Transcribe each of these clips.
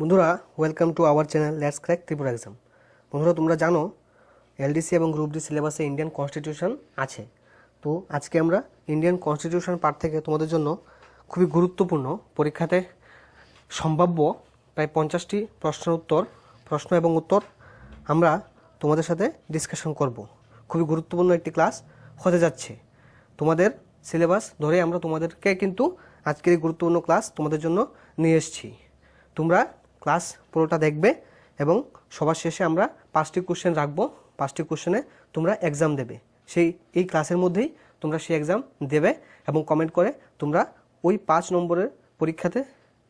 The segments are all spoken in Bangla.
বন্ধুরা welcome to our channel let's crack Tripura exam. বন্ধুরা তোমরা জানো এলডিসি এবং গ্রুপ ডি সিলেবাসে ইন্ডিয়ান কনস্টিটিউশন আছে। তো আজকে আমরা ইন্ডিয়ান কনস্টিটিউশন পার্ট থেকে তোমাদের জন্য খুবই গুরুত্বপূর্ণ পরীক্ষাতে সম্ভাব্য প্রায় 50টি প্রশ্ন এবং উত্তর আমরা তোমাদের সাথে ডিসকাশন করব। খুবই গুরুত্বপূর্ণ একটি ক্লাস হতে যাচ্ছে। তোমাদের সিলেবাস ধরে আমরা তোমাদেরকে কিন্তু আজকের এই গুরুত্বপূর্ণ ক্লাস তোমাদের জন্য নিয়ে এসেছি। তোমরা ক্লাস পুরোটা দেখবে এবং সবার শেষে আমরা 5টি কোশ্চেন রাখবো। 5টি কোশ্চেনে তোমরা এক্সাম দেবে। এই ক্লাসের মধ্যেই তোমরা সেই এক্সাম দেবে এবং কমেন্ট করে তোমরা ওই 5 নম্বরের পরীক্ষাতে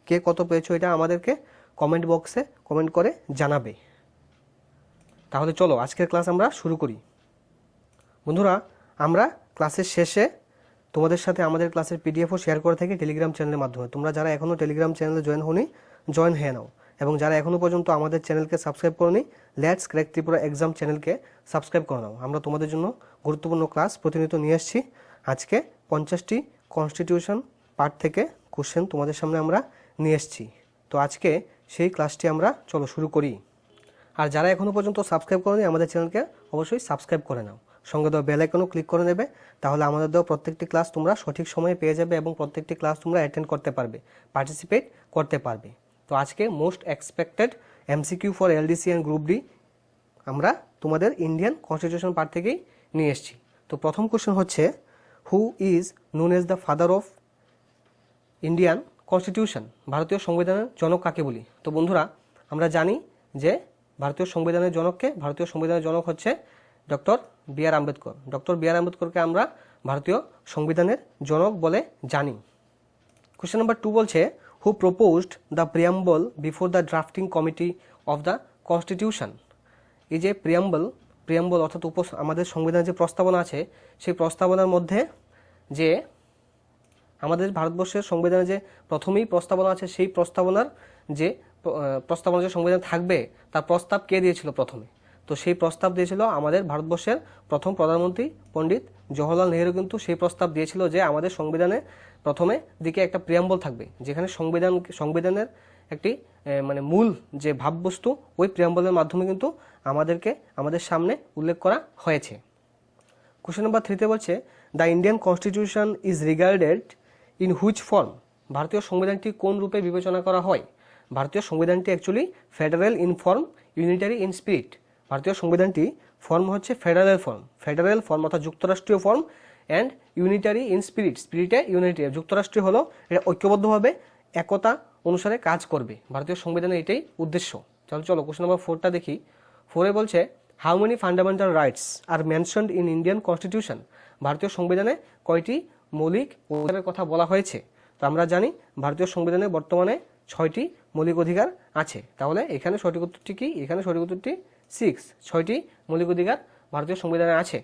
কে কত পেয়েছো এটা আমাদেরকে কমেন্ট বক্সে কমেন্ট করে জানাবে। তাহলে চলো আজকের ক্লাস আমরা শুরু করি। বন্ধুরা আমরা ক্লাসের শেষে তোমাদের সাথে আমাদের ক্লাসের পিডিএফও শেয়ার করে থাকি টেলিগ্রাম চ্যানেলের মাধ্যমে। তোমরা যারা এখনও টেলিগ্রাম চ্যানেলে জয়েন হয়ে নাও এবং যারা এখনও পর্যন্ত আমাদের চ্যানেলকে সাবস্ক্রাইব করোনি লেটস ক্র্যাক ত্রিপুরা এক্সাম চ্যানেলকে সাবস্ক্রাইব করে নাও। আমরা তোমাদের জন্য গুরুত্বপূর্ণ ক্লাস প্রতিনিয়ত নিয়ে এসেছি। আজকে 50টি কনস্টিটিউশন পার্ট থেকে কোশ্চেন তোমাদের সামনে আমরা নিয়ে এসেছি। তো আজকে সেই ক্লাসটি আমরা চলো শুরু করি। আর যারা এখনও পর্যন্ত সাবস্ক্রাইব করোনি আমাদের চ্যানেলকে অবশ্যই সাবস্ক্রাইব করে নাও। সঙ্গে দেওয়া বেল আইকনও ক্লিক করে নেবে। তাহলে আমাদের দেওয়া প্রত্যেকটি ক্লাস তোমরা সঠিক সময়ে পেয়ে যাবে এবং প্রত্যেকটি ক্লাস তোমরা অ্যাটেন্ড করতে পারবে, পার্টিসিপেট করতে পারবে। তো আজকে most expected MCQ for LDC and group D আমরা তোমাদের ইন্ডিয়ান কনস্টিটিউশন পার্ট থেকেই নিয়ে এসেছি। তো প্রথম কোশ্চেন হচ্ছে, who is known as the father of Indian constitution? ভারতীয় সংবিধানের জনক কাকে বলি? তো বন্ধুরা আমরা জানি যে ভারতীয় সংবিধানের জনককে? ভারতীয় সংবিধানের জনক হচ্ছে ডক্টর বি আর আম্বেদকর। ডক্টর বি আর আম্বেদকরকে আমরা ভারতীয় সংবিধানের জনক বলে জানি। কোশ্চেন নাম্বার 2 বলছে, who proposed the preamble before the drafting committee of the constitution? এই যে প্রিয়াম্বল অর্থাৎ আমাদের সংবিধানের যে প্রস্তাবনা আছে সেই প্রস্তাবনার মধ্যে যে আমাদের ভারতবর্ষের সংবিধানে যে প্রথমেই প্রস্তাবনা আছে সেই প্রস্তাবনার যে সংবিধান থাকবে তার প্রস্তাব কে দিয়েছিল প্রথমে? তো সেই প্রস্তাব দিয়েছিল আমাদের ভারতবর্ষের প্রথম প্রধানমন্ত্রী পণ্ডিত জওহরলাল নেহেরু। কিন্তু সেই প্রস্তাব দিয়েছিল যে আমাদের সংবিধানে প্রথমে দিকে একটা প্রিয়াম্বল থাকবে, যেখানে সংবিধানের একটি মূল যে ভাববস্তু ওই প্রিয়াম্বলের মাধ্যমে কিন্তু আমাদের সামনে উল্লেখ করা হয়েছে। কোশ্চেন নাম্বার 3 বলছে, the Indian constitution is regarded in which form? ভারতীয় সংবিধানটি কোন রূপে বিবেচনা করা হয়? ভারতীয় সংবিধানটি actually federal in form, unitary in spirit. ভারতীয় সংবিধানটি ফর্ম হচ্ছে ফেডারেল ফর্ম অর্থাৎ যুক্তরাষ্ট্রীয় ফর্ম, অ্যান্ড ইউনিটারি ইন স্পিরিটে ইউনিটি। যুক্তরাষ্ট্রীয় হলো এটা ঐক্যবদ্ধভাবে একতা অনুসারে কাজ করবে। ভারতীয় সংবিধানের এটাই উদ্দেশ্য। চলো কোশ্চেন নাম্বার 4টা দেখি। 4 বলছে, how many fundamental rights are mentioned in Indian constitution? ভারতীয় সংবিধানে কয়টি মৌলিক অধিকারের কথা বলা হয়েছে? তো আমরা জানি ভারতীয় সংবিধানে বর্তমানে 6টি মৌলিক অধিকার আছে। তাহলে এখানে সঠিক উত্তরটি কি? এখানে সঠিক উত্তরটি 6। 6টি মৌলিক অধিকার ভারতীয় সংবিধানে আছে।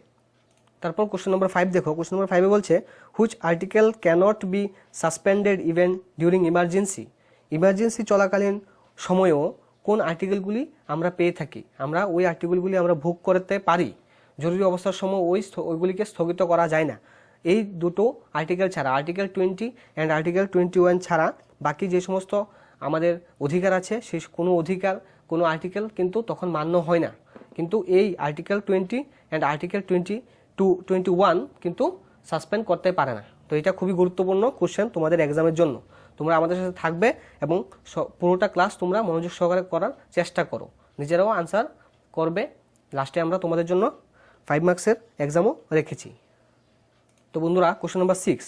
তারপর কোশ্চেন নম্বর 5 দেখো। কোশ্চেন নম্বর 5 বলছে, which article cannot be suspended even during emergency? Emergency চলাকালীন সময়েও কোন আর্টিকেলগুলি আমরা পেয়ে থাকি? আমরা ওই আর্টিকেলগুলি আমরা ভোগ করতে পারি। জরুরি অবস্থার সময় ওইগুলিকে স্থগিত করা যায় না। এই দুটো আর্টিকেল ছাড়া, আর্টিকেল 20 অ্যান্ড আর্টিকেল 21 ছাড়া বাকি যে সমস্ত আমাদের অধিকার আছে সেই কোনো আর্টিকেল কিন্তু তখন মান্য হয় না। কিন্তু এই আর্টিকেল 20 অ্যান্ড আর্টিকেল 21 কিন্তু সাসপেন্ড করতে পারে না। তো এটা খুবই গুরুত্বপূর্ণ কোশ্চেন তোমাদের এক্সামের জন্য। তোমরা আমাদের সাথে থাকবে এবং পুরোটা ক্লাস তোমরা মনোযোগ সহকারে করার চেষ্টা করো, নিজেরাও আনসার করবে। লাস্টে আমরা তোমাদের জন্য 5 মার্কসের এক্সামও রেখেছি। তো বন্ধুরা question number 6,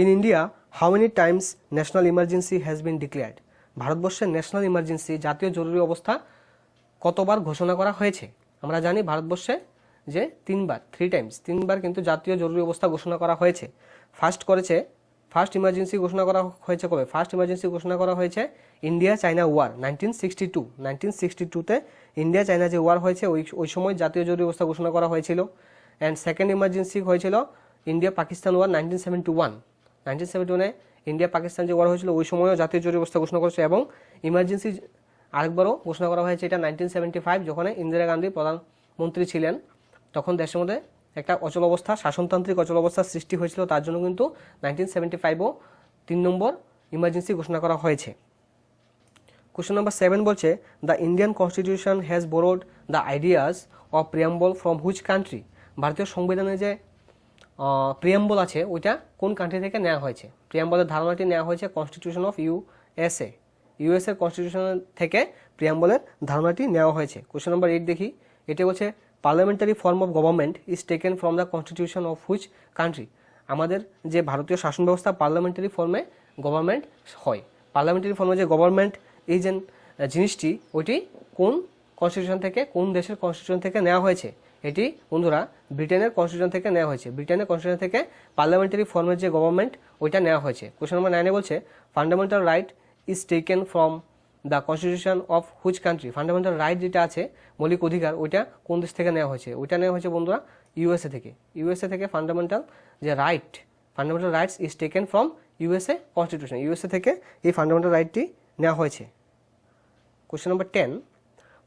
in India how many Times national emergency has been declared? ভারতবর্ষের ন্যাশনাল ইমার্জেন্সি জাতীয় জরুরি অবস্থা কতবার ঘোষণা করা হয়েছে? আমরা জানি ভারতবর্ষে যে 3বার কিন্তু জাতীয় জরুরি অবস্থা ঘোষণা করা হয়েছে। ফার্স্ট ইমার্জেন্সি ঘোষণা করা হয়েছে কবে? ফার্স্ট ইমার্জেন্সি ঘোষণা করা হয়েছে ইন্ডিয়া চায়না ওয়ার 1962-তে ইন্ডিয়া চায়না যে ওয়ার হয়েছে ওই সময় জাতীয় জরুরি অবস্থা ঘোষণা করা হয়েছিল। অ্যান্ড সেকেন্ড ইমার্জেন্সি হয়েছিল ইন্ডিয়া পাকিস্তান ওয়ার 1971-এ ইন্ডিয়া পাকিস্তান যে ওয়ার হয়েছিল ওই সময়ও জাতীয় জরুরি অবস্থা ঘোষণা করেছে। এবং ইমার্জেন্সি আরেকবারও ঘোষণা করা হয়েছে, এটা 1975 যখন ইন্দিরা গান্ধী প্রধানমন্ত্রী ছিলেন তখন দেশের মধ্যে একটা অচল অবস্থা, শাসনতান্ত্রিক অচল অবস্থার সৃষ্টি হয়েছিল। তার জন্য কিন্তু 1975ও 3 নম্বর ইমার্জেন্সি ঘোষণা করা হয়েছে। কোশ্চেন নাম্বার 7 বলছে the Indian constitution has borrowed the ideas of preamble from which country? ভারতীয় সংবিধানে যে প্রিয়াম্বল আছে ওইটা কোন কান্ট্রি থেকে নেওয়া হয়েছে? প্রিয়াম্বলের ধারণাটি নেওয়া হয়েছে কনস্টিটিউশন অফ ইউএসএ। ইউএসএর কনস্টিটিউশন থেকে প্রিয়াম্বলের ধারণাটি নেওয়া হয়েছে। কোশ্চেন নাম্বার 8 দেখি, এটা হচ্ছে parliamentary form of government is taken from the constitution of which country? আমাদের যে ভারতীয় শাসন ব্যবস্থা পার্লামেন্টারি ফর্মে গভর্নমেন্ট হয়। পার্লামেন্টারি ফর্মে যে গভর্নমেন্ট এই যে জিনিসটি ওইটি কোন কনস্টিটিউশন থেকে, কোন দেশের কনস্টিটিউশন থেকে নেওয়া হয়েছে? এটি বন্ধুরা ব্রিটেনের কনস্টিটিউশন থেকে নেওয়া হয়েছে। ব্রিটেনের কনস্টিটিউশন থেকে পার্লামেন্টারি ফর্মের যে গভর্নমেন্ট ওইটা নেওয়া হয়েছে। কোশ্চেন নাম্বার 9 বলছে fundamental right is taken from the constitution of which country? Fundamental right যেটা আছে মৌলিক অধিকার ওইটা কোন দেশ থেকে নেওয়া হয়েছে? ওইটা নেওয়া হয়েছে বন্ধুরা ইউএসএ থেকে। ইউএসএ থেকে ফান্ডামেন্টাল যে right, fundamental rights is taken from USA constitution. USA থেকে এই ফান্ডামেন্টাল রাইটটি নেওয়া হয়েছে। Question number 10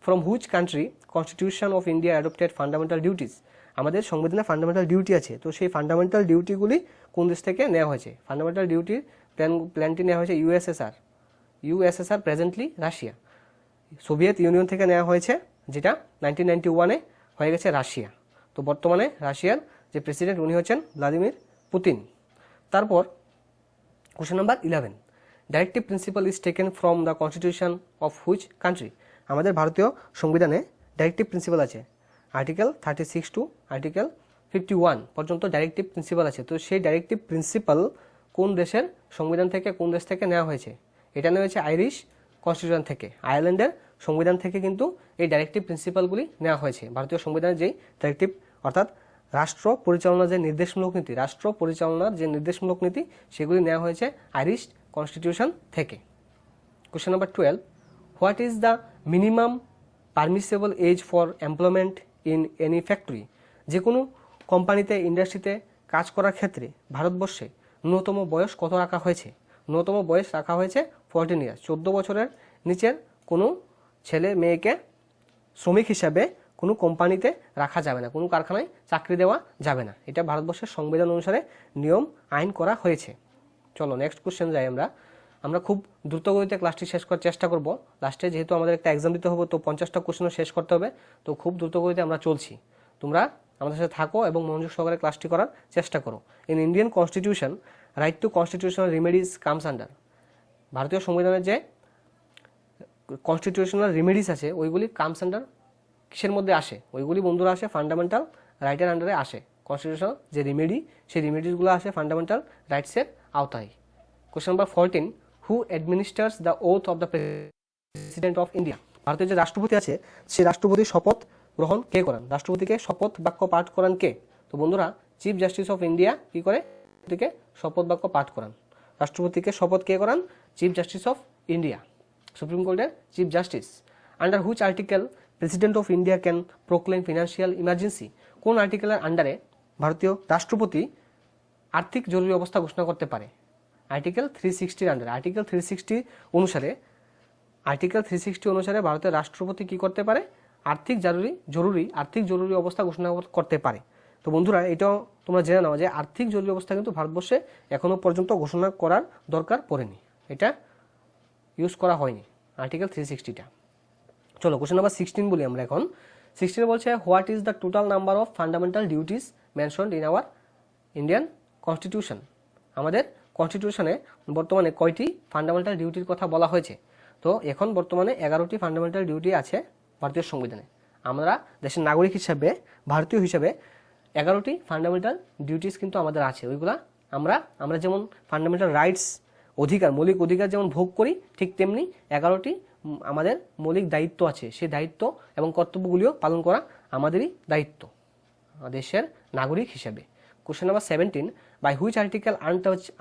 from which country constitution of India adopted fundamental duties? আমাদের সংবিধানে ফান্ডামেন্টাল ডিউটি আছে, তো সেই ফান্ডামেন্টাল ডিউটিগুলি কোন দেশ থেকে নেওয়া হয়েছে? ফান্ডামেন্টাল ডিউটির প্ল্যানটি নেওয়া হয়েছে USSR presently Russia. Soviet union থেকে নেওয়া হয়েছে, যেটা 1991-এ হয়ে গেছে রাশিয়া। তো বর্তমানে রাশিয়ার যে প্রেসিডেন্ট উনি হচ্ছেন ভ্লাদিমির পুতিন। তারপর question number 11 directive principle is taken from the constitution of which country? আমাদের ভারতীয় সংবিধানে ডাইরেক্টিভ প্রিন্সিপাল আছে, আর্টিকেল 36 টু আর্টিকেল 51 পর্যন্ত ডাইরেক্টিভ প্রিন্সিপাল আছে। তো সেই ডাইরেক্টিভ প্রিন্সিপাল কোন দেশের সংবিধান থেকে, কোন দেশ থেকে নেওয়া হয়েছে? এটা নেওয়া হয়েছে আইরিশ কনস্টিটিউশন থেকে, আয়ারল্যান্ডের সংবিধান থেকে কিন্তু এই ডাইরেক্টিভ প্রিন্সিপালগুলি নেওয়া হয়েছে। ভারতীয় সংবিধানের যেই ডাইরেক্টিভ অর্থাৎ রাষ্ট্র পরিচালনার যে নির্দেশমূলক নীতি, রাষ্ট্র পরিচালনার যে নির্দেশমূলক নীতি সেগুলি নেওয়া হয়েছে আইরিশ কনস্টিটিউশন থেকে। Question number 12 what is the minimum permissible age for employment in any factory? যে কোনো কোম্পানিতে, ইন্ডাস্ট্রিতে কাজ করার ক্ষেত্রে ভারতবর্ষে ন্যূনতম বয়স কত রাখা হয়েছে? ন্যূনতম বয়স রাখা হয়েছে 14 ইয়ার্স। 14 বছরের নিচের কোনো ছেলে মেয়েকে শ্রমিক হিসাবে কোনো কোম্পানিতে রাখা যাবে না, কোনো কারখানায় চাকরি দেওয়া যাবে না। এটা ভারতবর্ষের সংবিধান অনুসারে নিয়ম আইন করা হয়েছে। চলো নেক্সট কোশ্চেন যাই। আমরা খুব দ্রুতগতিতে ক্লাসটি শেষ করার চেষ্টা করব। লাস্টে যেহেতু আমাদের একটা এক্সাম দিতে হবে, তো 50টা কোশ্চেনও শেষ করতে হবে, তো খুব দ্রুতগতিতে আমরা চলছি। তোমরা আমাদের সাথে থাকো এবং মনোযোগ সহকারে ক্লাসটি করার চেষ্টা করো। In Indian constitution right two constitutional remedies comes under? ভারতীয় সংবিধানের যে কনস্টিটিউশনাল রেমেডিস আছে ওইগুলি কামস আন্ডার কিসের মধ্যে আসে? ওইগুলি বন্ধুরা আসে ফান্ডামেন্টাল রাইটের আন্ডারে আসে। কনস্টিটিউশনাল যে রেমেডি, সেই রেমেডিসগুলো আসে ফান্ডামেন্টাল রাইটসের আওতায়। Question number 14 who administers the oath of the president of India? ভারতের যে রাষ্ট্রপতি আছে সেই রাষ্ট্রপতির শপথ গ্রহণ কে করান? রাষ্ট্রপতিকে শপথ বাক্য পাঠ করান কে? তো বন্ধুরা চিফ জাস্টিস অফ ইন্ডিয়া কি করে? রাষ্ট্রপতিকে শপথ বাক্য পাঠ করান। রাষ্ট্রপতিকে শপথ কে করান? Chief justice of India, supreme কোর্টের chief justice. Under which article president of India can proclaim financial emergency? কোন আর্টিকেলের আন্ডারে ভারতীয় রাষ্ট্রপতি আর্থিক জরুরি অবস্থা ঘোষণা করতে পারে? আর্টিকেল 360 আন্ডারে। আর্টিকেল 360 অনুসারে ভারতের রাষ্ট্রপতি কি করতে পারে? আর্থিক জরুরি অবস্থা ঘোষণা করতে পারে। তো বন্ধুরা এটাও তোমরা জেনে নাও যে আর্থিক জরুরি অবস্থা কিন্তু ভারতবর্ষে এখনো পর্যন্ত ঘোষণা করার দরকার পড়েনি, এটা ইউজ করা হয়নি আর্টিকেল 360টা। চলো কোশ্চেন নাম্বার 16 বলি আমরা এখন। 16 বলছে what is the total number of fundamental duties mentioned in our Indian constitution? আমাদের কনস্টিটিউশনে বর্তমানে কয়টি ফান্ডামেন্টাল ডিউটির কথা বলা হয়েছে? তো এখন বর্তমানে 11টি ফান্ডামেন্টাল ডিউটি আছে ভারতীয় সংবিধানে। আমরা দেশের নাগরিক হিসাবে, ভারতীয় হিসাবে 11টি ফান্ডামেন্টাল ডিউটিস কিন্তু আমাদের আছে। ওইগুলা আমরা যেমন ফান্ডামেন্টাল রাইটস, মৌলিক অধিকার যেমন ভোগ করি, ঠিক তেমনি 11টি আমাদের মৌলিক দায়িত্ব আছে। সেই দায়িত্ব এবং কর্তব্যগুলিও পালন করা আমাদেরই দায়িত্ব দেশের নাগরিক হিসাবে। Question number 17 by which article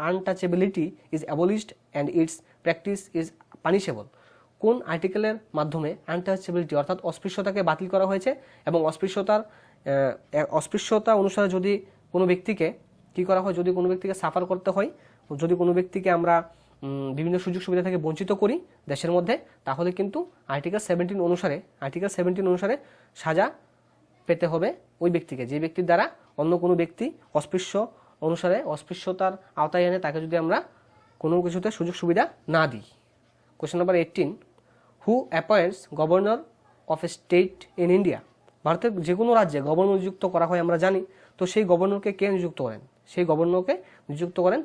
untouchability is abolished and its practice is punishable? কোন আর্টিকেলের মাধ্যমে আনটাচেবিলিটি অর্থাৎ অস্পৃশ্যতাকে বাতিল করা হয়েছে এবং অস্পৃশ্যতা অনুসারে যদি কোনো ব্যক্তিকে কী করা হয়, যদি কোনো ব্যক্তিকে সাফার করতে হয়, যদি কোনো ব্যক্তিকে আমরা বিভিন্ন সুযোগ সুবিধা থেকে বঞ্চিত করি দেশের মধ্যে, তাহলে কিন্তু আর্টিকেল 17 অনুসারে সাজা পেতে হবে ওই ব্যক্তিকে, যে ব্যক্তির দ্বারা অন্য কোনো ব্যক্তি অস্পৃশ্যতার আওতায় এনে তাকে যদি আমরা কোনো কিছুতে সুযোগ সুবিধা না দিই। Question number 18 who অ্যাপয়েন্টস governor of a state in India? ভারতের যে কোনো রাজ্যে গভর্নর নিযুক্ত করা হয় আমরা জানি, তো সেই গভর্নরকে কে নিযুক্ত করেন? সেই গভর্নরকে নিযুক্ত করেন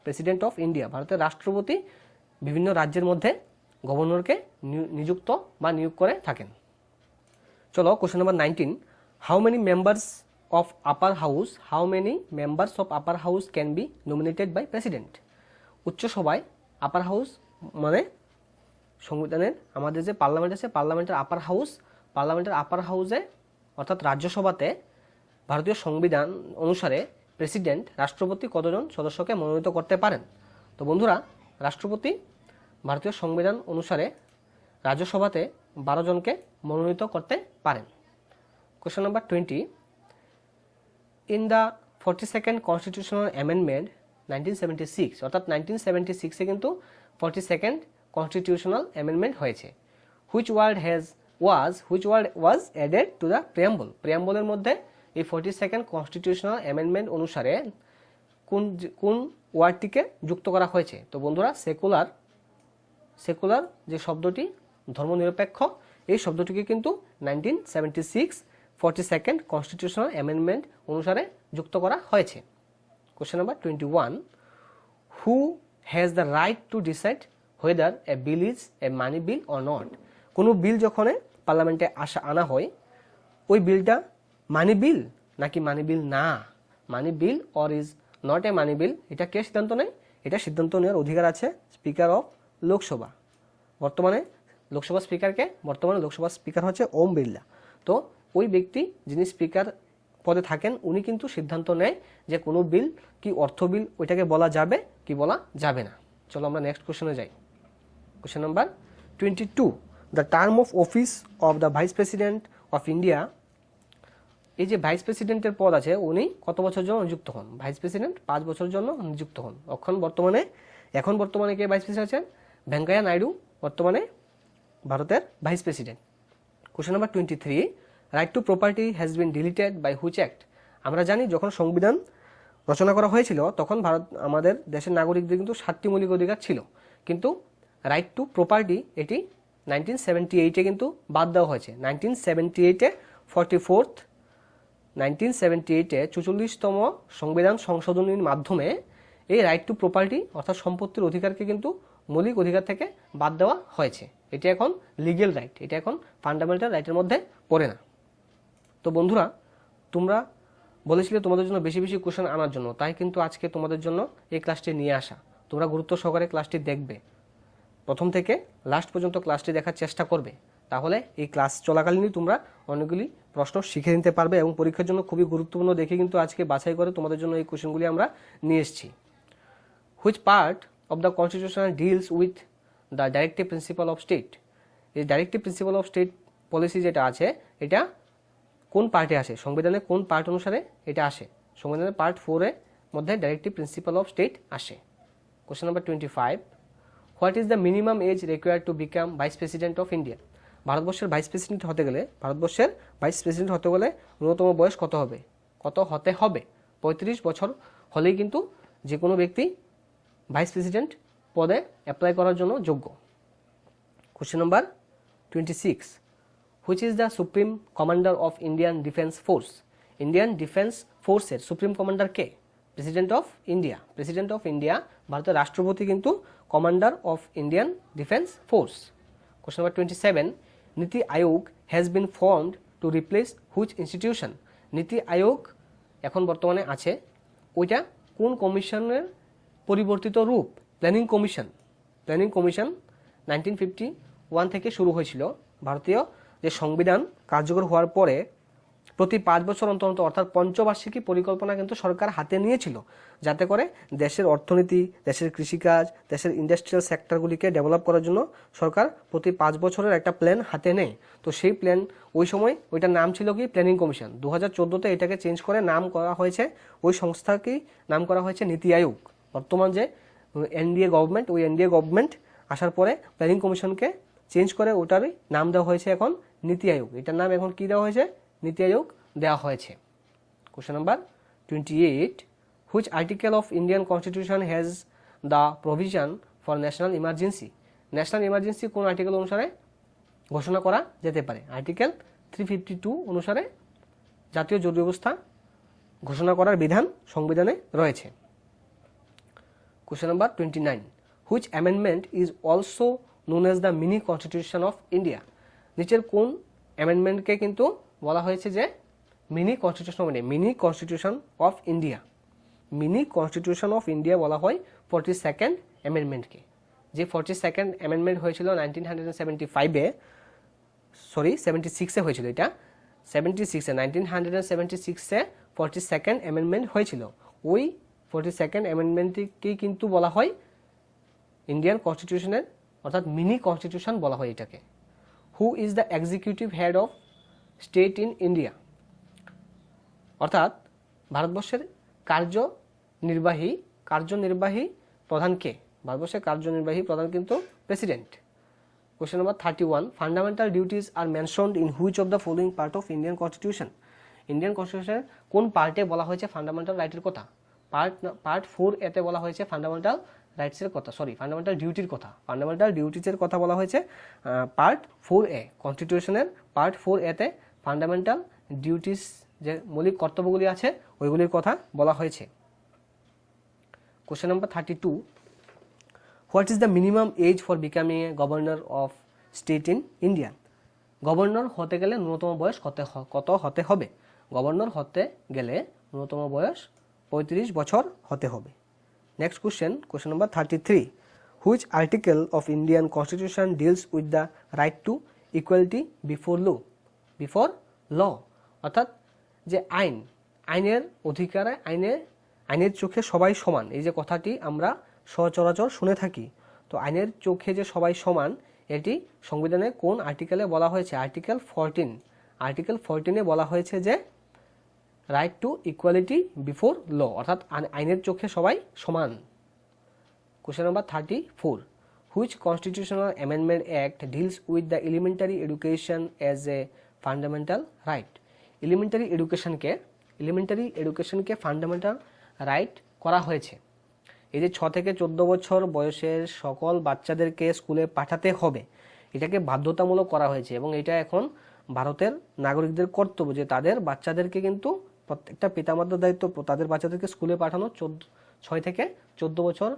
প্রেসিডেন্ট অফ ইন্ডিয়া। ভারতের রাষ্ট্রপতি বিভিন্ন রাজ্যের মধ্যে গভর্নরকে নিযুক্ত বা নিয়োগ করে থাকেন। চলো question number 19, how many members of upper house can be nominated by president? উচ্চসভায় আপার হাউস মানে সংবিধানের আমাদের যে পার্লামেন্ট আছে, পার্লামেন্টের আপার হাউসে অর্থাৎ রাজ্যসভাতে ভারতীয় সংবিধান অনুসারে প্রেসিডেন্ট রাষ্ট্রপতি কতজন সদস্যকে মনোনীত করতে পারেন? তো বন্ধুরা, রাষ্ট্রপতি ভারতীয় সংবিধান অনুসারে রাজ্যসভাতে 12 জনকে মনোনীত করতে পারেন। Question number 20, in the 42nd constitutional amendment 1976, অর্থাৎ 1976-এ কিন্তু 42nd কনস্টিটিউশনাল অ্যামেন্ডমেন্ট হয়েছে। Which word was added to the প্রিয়াম্বলের মধ্যে এই 42nd কনস্টিটিউশনাল অ্যামেন্ডমেন্ট অনুসারে কোন ওয়ার্ডটিকে যুক্ত করা হয়েছে? তো বন্ধুরা, সেকুলার যে শব্দটি, ধর্মনিরপেক্ষ, এই শব্দটিকে কিন্তু 1976 42nd কনস্টিটিউশনাল অ্যামেন্ডমেন্ট অনুসারে যুক্ত করা হয়েছে। Question number 21, who has the right to decide whether A bill is a money bill or not? কোনো বিল যখন পার্লামেন্টে আনা হয়, ওই বিলটা মানি বিল নাকি মানি বিল না, money bill or is not a money bill, এটা কে সিদ্ধান্ত নেয়? এটা সিদ্ধান্ত নেওয়ার অধিকার আছে স্পিকার অফ লোকসভা। বর্তমানে লোকসভা স্পিকার হচ্ছে ওম বিড়লা। তো ওই ব্যক্তি যিনি স্পিকার পদে থাকেন, উনি কিন্তু সিদ্ধান্ত নেয় যে কোনো বিল কি অর্থ বিল ওইটাকে বলা যাবে কি বলা যাবে না। চলো আমরা নেক্সট কোশ্চেনে যাই। Question number 22, the term of office of the vice president of India. এই যে ভাইস প্রেসিডেন্টের পদ আছে, উনি কত বছর জন্য নিযুক্ত হন? ভাইস প্রেসিডেন্ট 5 বছরের জন্য নিযুক্ত হন। এখন বর্তমানে কে ভাইস প্রেসিডেন্ট আছেন? ভেঙ্কাইয়া নাইডু বর্তমানে ভারতের vice president. Question number 23, right to property has been deleted by which act? আমরা জানি যখন সংবিধান রচনা করা হয়েছিল তখন আমাদের দেশের নাগরিকদের কিন্তু 7টি মৌলিক অধিকার ছিল, কিন্তু রাইট টু প্রপার্টি এটি 1978-এ কিন্তু বাদ দেওয়া হয়েছে। 1978-এ 44তম সংবিধান সংশোধনীর মাধ্যমে এই রাইট টু প্রপার্টি অর্থাৎ সম্পত্তির অধিকারকে কিন্তু মৌলিক অধিকার থেকে বাদ দেওয়া হয়েছে। এটি এখন লিগেল রাইট, এটা এখন ফান্ডামেন্টাল রাইটের মধ্যে পড়ে না। তো বন্ধুরা, তোমরা বলেছিলে তোমাদের জন্য বেশি বেশি কোশ্চেন আনার জন্য, তাই কিন্তু আজকে তোমাদের জন্য এই ক্লাসটি নিয়ে আসা। তোমরা গুরুত্ব সহকারে ক্লাসটি দেখবে, প্রথম থেকে লাস্ট পর্যন্ত ক্লাসটি দেখার চেষ্টা করবে, তাহলে এই ক্লাস চলাকালীনই তোমরা অনেকগুলি প্রশ্ন শিখে নিতে পারবে এবং পরীক্ষার জন্য খুবই গুরুত্বপূর্ণ দেখে কিন্তু আজকে বাছাই করে তোমাদের জন্য এই কোশ্চেনগুলি আমরা নিয়ে এসেছি। Which part of the constitution deals with the directive principle of state? এই directive principle of state policy যেটা আছে, এটা কোন পার্টে আসে? সংবিধানের কোন পার্ট অনুসারে এটা আসে? সংবিধানের পার্ট 4-এর মধ্যে ডাইরেক্টিভ প্রিন্সিপাল অফ স্টেট আসে। Question number 25, what is the minimum age required to become vice president of India? ভারতবর্ষের ভাইস প্রেসিডেন্ট হতে গেলে ন্যূনতম বয়স কত হতে হবে? 35 বছর হলেই কিন্তু যে কোনো ব্যক্তি ভাইস প্রেসিডেন্ট পদে অ্যাপ্লাই করার জন্য যোগ্য। Question number 26, which is the supreme commander of Indian defence force? Indian defence ফোর্সের সুপ্রিম কমান্ডার কে? President of India. ভারতের রাষ্ট্রপতি কিন্তু commander of Indian defence force. Question number 27, NITI Aayog has been formed to replace which institution? NITI Aayog এখন বর্তমানে আছে, ওইটা কোন কমিশনের পরিবর্তিত রূপ? প্ল্যানিং কমিশন 1951 থেকে শুরু হয়েছিল। ভারতীয় যে সংবিধান কার্যকর হওয়ার পরে প্রতি 5 বছর অন্তর অর্থাৎ পঞ্চবার্ষিকী পরিকল্পনা কিন্তু সরকার হাতে নিয়েছিল, যাতে করে দেশের অর্থনীতি, দেশের কৃষিকাজ, দেশের ইন্ডাস্ট্রিয়াল সেক্টরগুলিকে ডেভেলপ করার জন্য সরকার প্রতি 5 বছরের একটা প্ল্যান হাতে নেয়। তো সেই প্ল্যান ওই সময় ওইটার নাম ছিল কি? Planning commission. 2014-তে এটাকে চেঞ্জ করে নাম করা হয়েছে, ওই সংস্থাকেই নাম করা হয়েছে নীতি আয়োগ। বর্তমান যে এনডিএ গভর্নমেন্ট, ওই এনডিএ গভর্নমেন্ট আসার পরে প্ল্যানিং কমিশনকে চেঞ্জ করে ওটারই নাম দেওয়া হয়েছে এখন নীতি আয়োগ। এটার নাম এখন কি দেওয়া হয়েছে? নীতি আয়োগ দেওয়া হয়েছে। Question number 28, which article of Indian constitution has the provision for national emergency? National emergency কোন আর্টিকেল অনুসারে ঘোষণা করা যেতে পারে। আর্টিকেল 352 অনুসারে জাতীয় জরুরি অবস্থা ঘোষণা করার বিধান সংবিধানে রয়েছে। Question number 29, which amendment is also known as the mini constitution of India? নিচের কোন অ্যামেন্ডমেন্টকে কিন্তু বলা হয়েছে যে মিনি কনস্টিটিউশন মানে mini constitution of India? Mini constitution of India বলা হয় 42nd অ্যামেন্ডমেন্টকে। যে 42nd অ্যামেন্ডমেন্ট হয়েছিল 1975-এ, সরি 76-এ হয়েছিল, এটা 76-এ 1976-এ 42nd অ্যামেন্ডমেন্ট হয়েছিল। ওই 42nd অ্যামেন্ডমেন্টকেই কিন্তু বলা হয় ইন্ডিয়ান কনস্টিটিউশনের অর্থাৎ মিনি কনস্টিটিউশন বলা হয় এটাকে। Who is the executive head of state in India? অর্থাৎ ভারতবর্ষের কার্যনির্বাহী প্রধান কে? ভারতবর্ষের কার্যনির্বাহী প্রধান কিন্তু president. Question number 31, fundamental duties are mentioned in which of the following part of Indian constitution? Indian কনস্টিটিউশনের কোন পার্টে বলা হয়েছে ফান্ডামেন্টাল রাইটের কথা? পার্ট 4A-তে বলা হয়েছে ফান্ডামেন্টাল রাইটসের কথা, সরি ফান্ডামেন্টাল ডিউটির কথা। ফান্ডামেন্টাল ডিউটিজের কথা বলা হয়েছে পার্ট 4A। কনস্টিটিউশনের পার্ট 4A-তে ফান্ডামেন্টাল ডিউটিস যে মৌলিক কর্তব্যগুলি আছে ওইগুলির কথা বলা হয়েছে। Question number 32, what is the minimum age for becoming a governor of state in India? Governor হতে গেলে ন্যূনতম বয়স কত হতে হবে? গভর্নর হতে গেলে ন্যূনতম বয়স 35 বছর হতে হবে। Next question number 33, which article of Indian constitution deals with the right to equality before law? অর্থাৎ যে আইনের অধিকারে আইনের চোখে সবাই সমান, এই যে কথাটি আমরা সচরাচর শুনে থাকি, তো আইনের চোখে যে সবাই সমান এটি সংবিধানে কোন আর্টিকেলে বলা হয়েছে? আর্টিকেল 14। আর্টিকেল 14-এ বলা হয়েছে যে right to equality before law, অর্থাৎ আইনের চোখে সবাই সমান। Question number 34, which constitutional amendment act deals with the elementary education as a fundamental right? Elementary এডুকেশনকে ফান্ডামেন্টাল রাইট করা হয়েছে। এই যে 6 থেকে 14 বছর বয়সের সকল বাচ্চাদেরকে স্কুলে পাঠাতে হবে, এটাকে বাধ্যতামূলক করা হয়েছে এবং এটা এখন ভারতের নাগরিকদের কর্তব্য যে তাদের বাচ্চাদেরকে কিন্তু প্রত্যেকটা পিতামাতার দায়িত্ব তাদের বাচ্চাদেরকে স্কুলে পাঠানো। 6 থেকে 14 বছর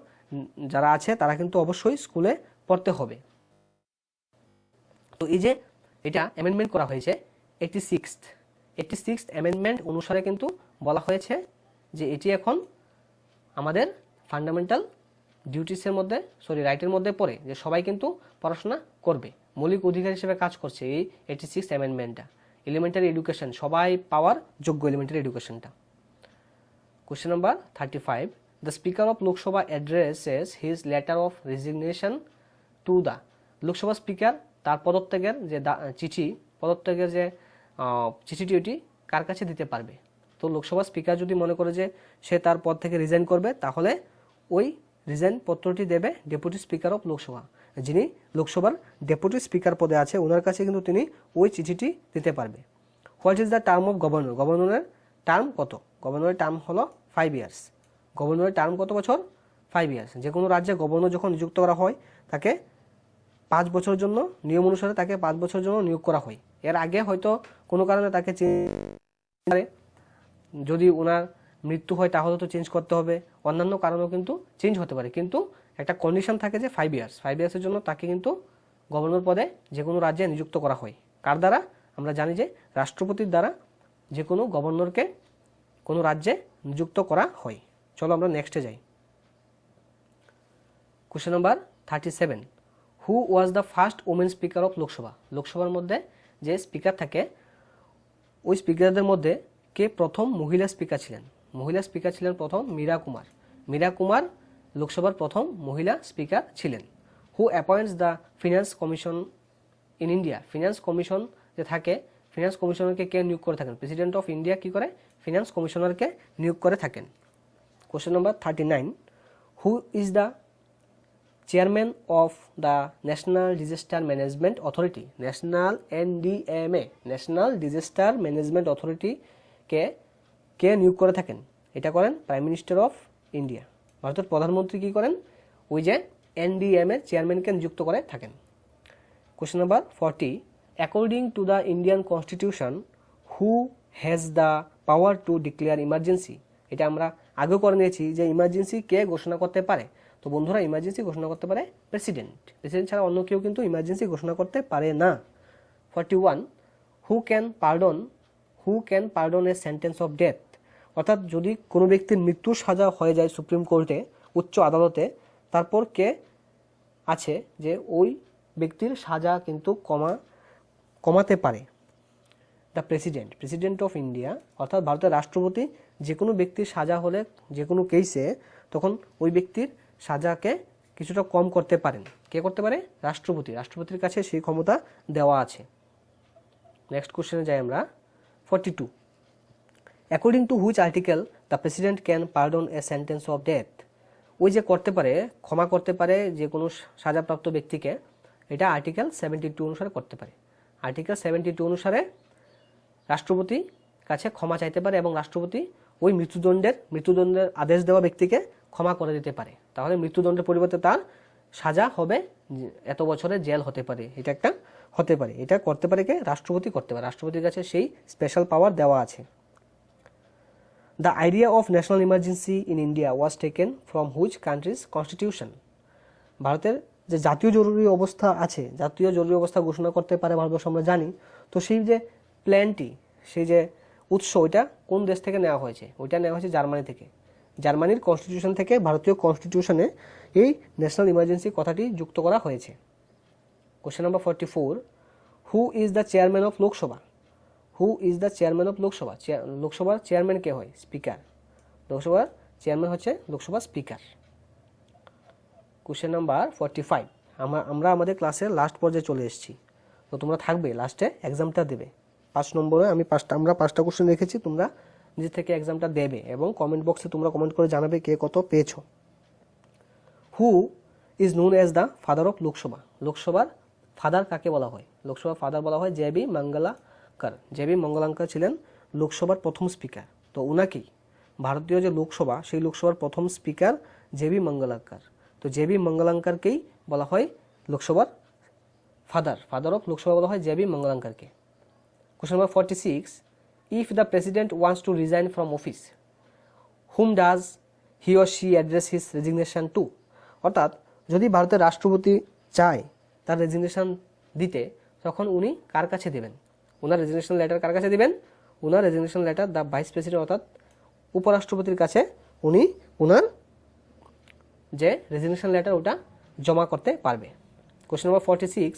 যারা আছে তারা কিন্তু অবশ্যই স্কুলে পড়তে হবে। তো এই যে এটা অ্যামেন্ডমেন্ট করা হয়েছে 86th অ্যামেন্ডমেন্ট অনুসারে কিন্তু বলা হয়েছে যে এটি এখন আমাদের ফান্ডামেন্টাল ডিউটিসের মধ্যে রাইটের মধ্যে পড়ে যে সবাই কিন্তু পড়াশোনা করবে, মৌলিক অধিকার হিসেবে কাজ করছে এই 86th অ্যামেন্ডমেন্টটা। এলিমেন্টারি এডুকেশন সবাই পাওয়ার যোগ্য এলিমেন্টারি এডুকেশনটা। Question number 35, the speaker of Lok Sabha addresses his letter of resignation to the? Lok Sabha speaker তার পদত্যাগের যে চিঠিটি ওটি কার কাছে দিতে পারবে? তো লোকসভা স্পিকার যদি মনে করে যে সে তার পদ থেকে রিজাইন করবে তাহলে ওই রিজাইন পত্রটি দেবে ডেপুটি স্পিকার অফ লোকসভা, যিনি লোকসভার ডেপুটি স্পিকার পদে আছে ওনার কাছে কিন্তু তিনি ওই চিঠিটি দিতে পারবে। What is the term of governor? গভর্নরের টার্ম কত? গভর্নরের টার্ম হলো 5 ইয়ার্স। গভর্নরের টার্ম কত বছর? 5 ইয়ার্স। যে কোনো রাজ্যে গভর্নর যখন নিযুক্ত করা হয় তাকে 5 বছরের জন্য, নিয়ম অনুসারে তাকে 5 বছরের জন্য নিয়োগ করা হয়। এর আগে হয়তো কোনো কারণে তাকে যদি ওনার মৃত্যু হয় তাহলে তো চেঞ্জ করতে হবে, অন্যান্য কারণেও কিন্তু চেঞ্জ হতে পারে, কিন্তু একটা কন্ডিশন থাকে যে 5 ইয়ার্সের জন্য তাকে কিন্তু গভর্নর পদে যে কোনো রাজ্যে নিযুক্ত করা হয়। কার দ্বারা? আমরা জানি যে রাষ্ট্রপতির দ্বারা যে কোনো গভর্নরকে কোনো রাজ্যে নিযুক্ত করা হয়। চলো আমরা নেক্সটে যাই। Question number 37, who was the first women speaker of Lok Sabha? লোকসভার মধ্যে যে স্পিকার থাকে ওই স্পিকারদের মধ্যে কে প্রথম মহিলা স্পিকার ছিলেন? মহিলা স্পিকার ছিলেন প্রথম মীরা কুমার লোকসভার প্রথম মহিলা স্পিকার ছিলেন। Who appoints the finance commission in India? Finance commission যে থাকে, ফিনান্স কমিশনারকে কে নিয়োগ করে থাকেন? প্রেসিডেন্ট অফ ইন্ডিয়া কি করে? ফিনান্স কমিশনারকে নিয়োগ করে থাকেন। Question number 39, who is the chairman of the national disaster management authority? NDMA national disaster management authority কে নিয়োগ করে থাকেন? এটা করেন প্রাইম মিনিস্টার অফ ইন্ডিয়া। ভারতের প্রধানমন্ত্রী কি করেন? ওই যে NDMA চেয়ারম্যানকে নিযুক্ত করে থাকেন। Question number 40. According to the Indian Constitution, who has the power to declare emergency? এটা আমরা আগেও করে নিয়েছি যে ইমার্জেন্সি কে ঘোষণা করতে পারে। তো বন্ধুরা, ইমার্জেন্সি ঘোষণা করতে পারে প্রেসিডেন্ট। প্রেসিডেন্ট ছাড়া অন্য কেউ কিন্তু ইমার্জেন্সি ঘোষণা করতে পারে না। 41. Who can pardon a sentence of death? অর্থাৎ যদি কোনো ব্যক্তির মৃত্যুর সাজা হয়ে যায় সুপ্রিম কোর্টে, উচ্চ আদালতে, তারপর কে আছে যে ওই ব্যক্তির সাজা কিন্তু কমাতে পারে? দ্য প্রেসিডেন্ট অফ ইন্ডিয়া, অর্থাৎ ভারতের রাষ্ট্রপতি যে কোনো ব্যক্তির সাজা হলে যে কোনো কেসে তখন ওই ব্যক্তির সাজাকে কিছুটা কম করতে পারেন। কে করতে পারে? রাষ্ট্রপতির কাছে সেই ক্ষমতা দেওয়া আছে। নেক্সট কোশ্চেনে যাই আমরা। 42. According to which article the president can pardon a sentence of death? ওই যে করতে পারে, ক্ষমা করতে পারে যে কোনো সাজাপ্রাপ্ত ব্যক্তিকে, এটা আর্টিকেল 72 অনুসারে করতে পারে। আর্টিকেল 72 অনুসারে রাষ্ট্রপতি কাছে ক্ষমা চাইতে পারে এবং রাষ্ট্রপতি ওই মৃত্যুদণ্ডের আদেশ দেওয়া ব্যক্তিকে ক্ষমা করে দিতে পারে। তাহলে মৃত্যুদণ্ডের পরিবর্তে তার সাজা হবে এত বছরের জেল হতে পারে। এটা একটা হতে পারে, এটা করতে পারে কে? রাষ্ট্রপতি করতে পারে। রাষ্ট্রপতির কাছে সেই স্পেশাল পাওয়ার দেওয়া আছে। The idea of national emergency in India was taken from which countries constitution? ভারতের যে জাতীয় জরুরি অবস্থা আছে, জাতীয় জরুরি অবস্থা ঘোষণা করতে পারে ভারতবর্ষ, আমরা জানি। তো সেই যে প্ল্যানটি, সেই যে উৎস, ওইটা কোন দেশ থেকে নেওয়া হয়েছে? ওইটা নেওয়া হয়েছে জার্মানি থেকে। জার্মানির কনস্টিটিউশন থেকে ভারতীয় কনস্টিটিউশনে এই ন্যাশনাল ইমার্জেন্সি কথাটি যুক্ত করা হয়েছে। Question number 44. Who is the chairman of Lok Sabha? লোকসভার চেয়ারম্যান কে হয়? স্পিকার। লোকসভার চেয়ারম্যান হচ্ছে লোকসভার স্পিকার। Question number 45. আমরা আমাদের ক্লাসের লাস্ট পর্যায়ে চলে এসেছি। তো তোমরা থাকবে, লাস্টে এক্সামটা দেবে 5 নম্বরে। আমরা 5টা কোশ্চেন রেখেছি, তোমরা নিজে থেকে এক্সামটা দেবে এবং কমেন্ট বক্সে তোমরা কমেন্ট করে জানাবে কে কত পেয়েছো। Who is known as the father of Lok Sabha? লোকসভার ফাদার কাকে বলা হয়? লোকসভার ফাদার বলা হয় জে.বি. মঙ্গলাঙ্কার ছিলেন লোকসভার প্রথম স্পিকার। তো উনাকেই ভারতীয় যে লোকসভা, সেই লোকসভার প্রথম স্পিকার জে.বি. মঙ্গলাঙ্কার। তো জে.বি. মঙ্গলাঙ্কারকেই বলা হয় লোকসভার ফাদার অফ লোকসভা বলা হয় জে.বি. মঙ্গলাঙ্কারকে। Question number 46. If the president wants to resign from office, whom does he or she address his resignation to? অর্থাৎ যদি ভারতের রাষ্ট্রপতি চায় তার রেজিগনেশন দিতে, তখন উনি কার কাছে দেবেন? ওনার রেজিগনেশন লেটার কার কাছে দিবেন? ওনার resignation letter the vice president, অর্থাৎ উপরাষ্ট্রপতির কাছে উনি ওনার যে রেজিগনেশন লেটার ওটা জমা করতে পারবে। Question number 46.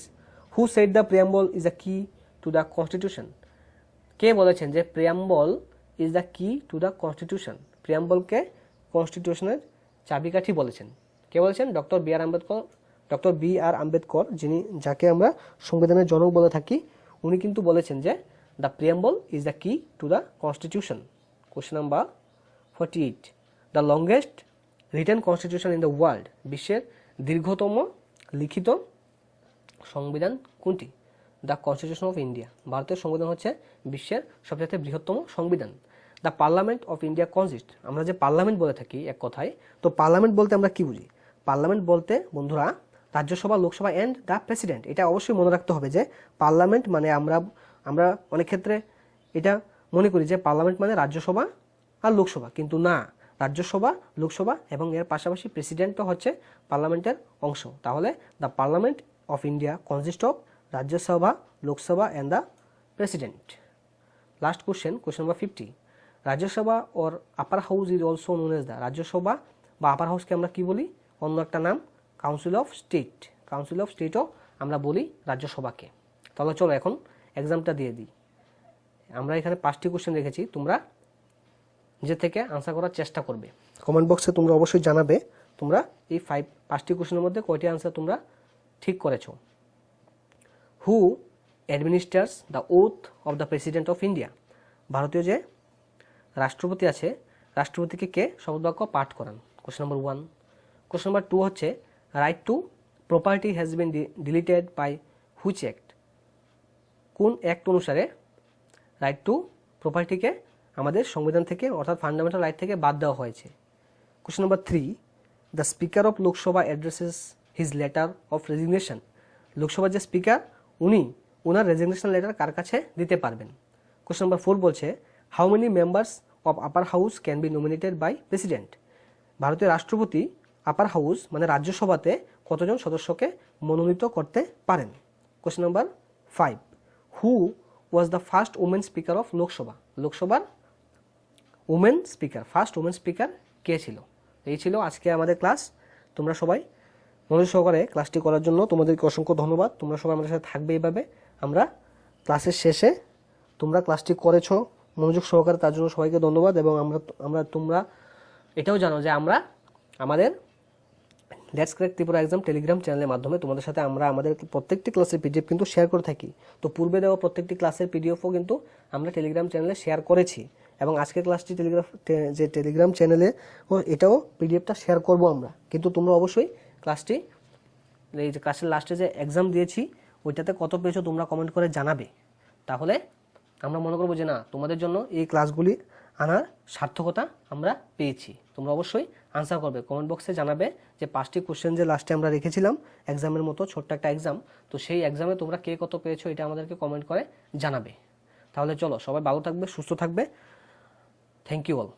Who said the preamble is the কি টু দ্য কনস্টিটিউশন? কে বলেছেন যে প্রিয়াম্বল ইজ দ্য কি টু দ্য কনস্টিটিউশন? প্রিয়াম্বলকে কনস্টিটিউশনের চাবিকাঠি বলেছেন। কে বলেছেন? ডক্টর বি আর আম্বেদকর, যাকে আমরা সংবিধানের জনক বলে থাকি, উনি কিন্তু বলেছেন যে দ্য প্রিয়াম্বল ইজ দ্য কি to the constitution. Question number 48. The longest written constitution in the world? বিশ্বের দীর্ঘতম লিখিত সংবিধান কোনটি? The constitution of India. ভারতের সংবিধান হচ্ছে বিশ্বের সবচেয়ে বৃহত্তম সংবিধান। The parliament of India consist, আমরা যে পার্লামেন্ট বলে থাকি এক কথায়, তো পার্লামেন্ট বলতে আমরা কি বুঝি? পার্লামেন্ট বলতে বন্ধুরা Rajya Sabha, Lok Sabha and the president. এটা অবশ্যই মনে রাখতে হবে যে পার্লামেন্ট মানে আমরা অনেক ক্ষেত্রে এটা মনে করি যে পার্লামেন্ট মানে রাজ্যসভা আর লোকসভা, কিন্তু না, রাজ্যসভা, লোকসভা এবং এর পাশাপাশি প্রেসিডেন্টও হচ্ছে পার্লামেন্টের অংশ। তাহলে the parliament of India consist of Rajya Sabha, Lok Sabha and the president. Last question number 50. Rajya Sabha or upper house is also known as the? Rajya Sabha বা আপার হাউসকে আমরা কি বলি? অন্য একটা নাম কাউন্সিল অফ স্টেটও আমরা বলি রাজ্যসভাকে। তাহলে চলো এখন এক্সামটা দিয়ে দিই। আমরা এখানে 5টি কোশ্চেন রেখেছি, তোমরা নিজে থেকে আনসার করার চেষ্টা করবে। কমেন্ট বক্সে তোমরা অবশ্যই জানাবে তোমরা এই 5টি কোশ্চেনের মধ্যে কয়টি আনসার তোমরা ঠিক করেছো। Who administers the oath of the president of India? ভারতীয় যে রাষ্ট্রপতি আছে, রাষ্ট্রপতিকে কে শপথবাক্য পাঠ করান? Question number 1। কোশ্চেন নাম্বার 2 হচ্ছে right to property has been deleted by which act? কোন অ্যাক্ট অনুসারে রাইট টু প্রপার্টিকে আমাদের সংবিধান থেকে, অর্থাৎ ফান্ডামেন্টাল রাইট থেকে বাদ দেওয়া হয়েছে? Question number 3. The speaker of Lok Sabha addresses his letter of resignation? লোকসভার যে স্পিকার উনি ওনার রেজিগনেশন লেটার কার কাছে দিতে পারবেন? কোশ্চেন নাম্বার 4 বলছে how many members of upper house can be nominated by president? ভারতীয় রাষ্ট্রপতি আপার হাউস মানে রাজ্যসভাতে কতজন সদস্যকে মনোনীত করতে পারেন? Question number 5 who was the first women speaker of Lok Sabha? লোকসভার women speaker, first women speaker কে ছিল? এই ছিল আজকে আমাদের ক্লাস। তোমরা সবাই মনোযোগ সহকারে ক্লাসটি করার জন্য তোমাদেরকে অসংখ্য ধন্যবাদ। তোমরা সবাই আমাদের সাথে থাকবে এইভাবে। আমরা ক্লাসের শেষে তোমরা ক্লাসটি করেছো মনোযোগ সহকারে, তার জন্য সবাইকে ধন্যবাদ। এবং তোমরা এটাও জানো যে আমরা আমাদের let's crack Tripura exam Telegram চ্যানেলের মাধ্যমে তোমাদের সাথে আমরা আমাদের প্রত্যেকটি ক্লাসের পিডিএফ কিন্তু শেয়ার করে থাকি। তো পূর্বে দেওয়া প্রত্যেকটি ক্লাসের পিডিএফও কিন্তু আমরা টেলিগ্রাম চ্যানেলে শেয়ার করেছি, এবং আজকের ক্লাসটি টেলিগ্রাম চ্যানেলে এটাও পিডিএফটা শেয়ার করব আমরা। কিন্তু তোমরা অবশ্যই ক্লাসটি এই যে ক্লাসের লাস্টে যে এক্সাম দিয়েছি ওইটাতে কত পেয়েছো তোমরা কমেন্ট করে জানাবে। তাহলে আমরা মনে করবো যে না, তোমাদের জন্য এই ক্লাসগুলি আনার সার্থকতা আমরা পেয়েছি। তোমরা অবশ্যই আনসার করবে, কমেন্ট বক্সে জানাবে যে 5টি কোশ্চেন যে লাস্টে আমরা রেখেছিলাম এক্সামের মতো ছোট্ট একটা এক্সাম, তো সেই এক্সামে তোমরা কে কত পেয়েছো এটা আমাদেরকে কমেন্ট করে জানাবে। তাহলে চলো, সবাই ভালো থাকবে, সুস্থ থাকবে। Thank you all.